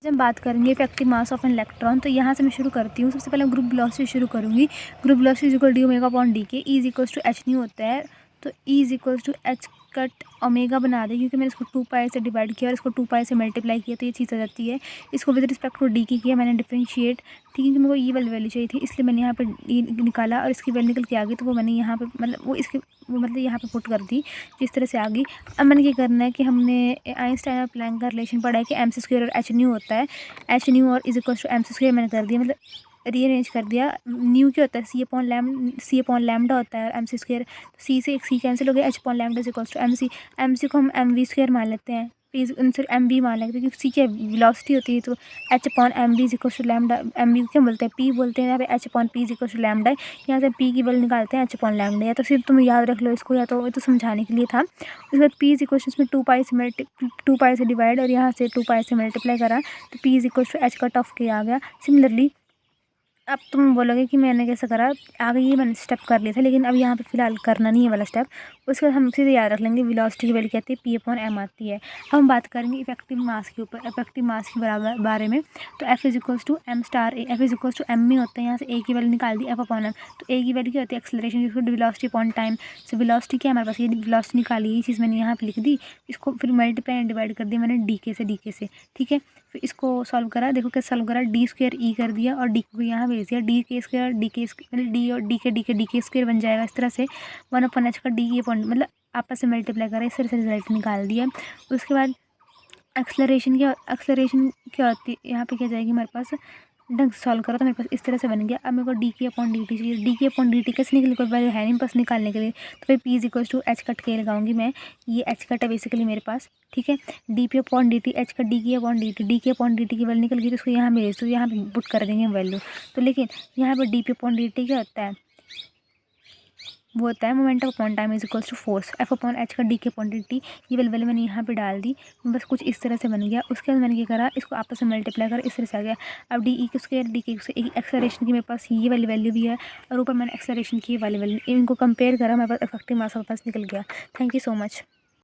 जब हम बात करेंगे effective mass of an electron, तो यहाँ से मैं शुरू करती हूँ। सबसे पहले ग्रुप वेलोसिटी शुरू करूँगी। Group velocity is equal D omega upon D K, E is equal to H nu होता है। तो E is equal to H cut omega बना दें, क्योंकि मैंने इसको 2 पाई से डिवाइड किया और इसको 2 पाई से मल्टीप्लाई किया, तो ये चीज़ आ जाती है। इसको विद रिस्पेक्ट टू डी की किया मैंने डिफरेंशिएट, ठीक है, क्योंकि मेरे को ई वाली वैल्यू चाहिए थी, इसलिए मैंने यहाँ पे ई निकाला और इसकी वैल्यू निकल के आ गई, तो वो मैंने यहाँ पे मतलब वो इसके वो मतलब यहाँ पे पुट कर दी, जिस तरह से आ गई। अब मैंने क्या करना है कि हमने आइंस्टाइन और प्लैंक का रिलेशन पढ़ा है कि एम सी स्क्वायर और एच न्यू होता है। एच न्यू और is equal to m c square मैंने कर दिया, मतलब रीअरेंज कर दिया। न्यू क्या होता है, सी अपॉन लैम्डा होता है, और एम सी स्क्वायर सी से एक सी कैंसिल हो गया, h upon lambda is equal to m c को हम एम वी स्क्वायर मान लेते हैं, सिर्फ एम बी मान लेते हैं, क्योंकि सी की वेलोसिटी होती है। तो h upon m v is equal to lambda, m v क्या बोलते हैं, पी बोलते हैं, यहाँ पे h upon p is equal to lambda. यहाँ से पी की वैल्यू निकालते हैं एच अपॉन लैम्डा, या तो सिर्फ तुम याद रख लो इसको, या तो समझाने के लिए था। उसके बाद पी इज इक्वल टू इसमें 2 पाई से डिवाइड और यहाँ से 2 पाई से मल्टीप्लाई करा, तो p is equal to H cut off के आ गया। सिमिलरली अब तुम बोलोगे कि मैंने कैसे करा, आगे ये मैंने स्टेप कर लिया था, लेकिन अब यहाँ पे फिलहाल करना नहीं है वाला स्टेप। उसके बाद हम सीधे याद रख लेंगे वेलोसिटी की वैल्यू क्या आती है, पी अपॉन एम आती है। अब हम बात करेंगे इफेक्टिव मास के ऊपर, इफेक्टिव मास के बराबर बारे में। तो F is equals to M star A, F is equals to M में होता है, यहाँ से ए की वैल्यू निकाल दी एफ अपॉन एम। तो ए की वैल्यू क्या होती है, एक्सेलरेशन, जिसको velocity upon time. So velocity क्या है हमारे पास, ये वेलोसिटी निकाली, ये चीज़ मैंने यहाँ पे लिख दी। इसको फिर मल्टीप्लाई एंड डिवाइड कर दिया मैंने डी के से, ठीक है। फिर इसको सॉल्व करा, देखो कैसे सॉल्व करा, डी स्क्वायर ई कर दिया और डी को यहाँ भेज दिया, डी के स्क्वायर मतलब डी और डी के स्क्वायर बन जाएगा इस तरह से। 1/h का डी के पॉइंट मतलब आपस से मल्टीप्लाई करा, इस तरह से रिजल्ट निकाल दिया। उसके बाद एक्सलरेशन क्या होती है, यहाँ पे क्या जाएगी हमारे पास, ढंग से सॉल्व करो तो मेरे पास इस तरह से बन गया। अब मेरे को डी की अपॉन डी टी चाहिए, डी की अपॉन डी टी कैसे निकले, कोई वैल्यू है नहीं पास निकालने के लिए, तो फिर P is equal to H cut के लगाऊंगी मैं, ये एच कट है बेसिकली मेरे पास, ठीक है। D P upon D T, H cut D की अपॉन डी टी की वैल्यू निकल गई, तो उसको यहाँ भेज दो, यहाँ पे पुट कर देंगे वैल्यू। तो लेकिन यहाँ पर D P upon D T क्या होता है, वो होता है momentum upon time is equals to force, F upon H का D K upon D T, ये वैल्यू मैंने यहाँ पे डाल दी, बस कुछ इस तरह से बन गया। उसके बाद मैंने क्या करा, इसको आपस में मल्टीप्लाई कर इस तरह से आ गया। अब डी ई के स्क्वायर डी के एक्सेलरेशन की मेरे पास ये वाली वैल्यू भी है, और ऊपर मैंने एक्सेलरेशन की वाली वैल्यू, इनको कंपेयर करा, मेरे पास इफेक्टिव मास मेरे पास निकल गया। Thank you so much.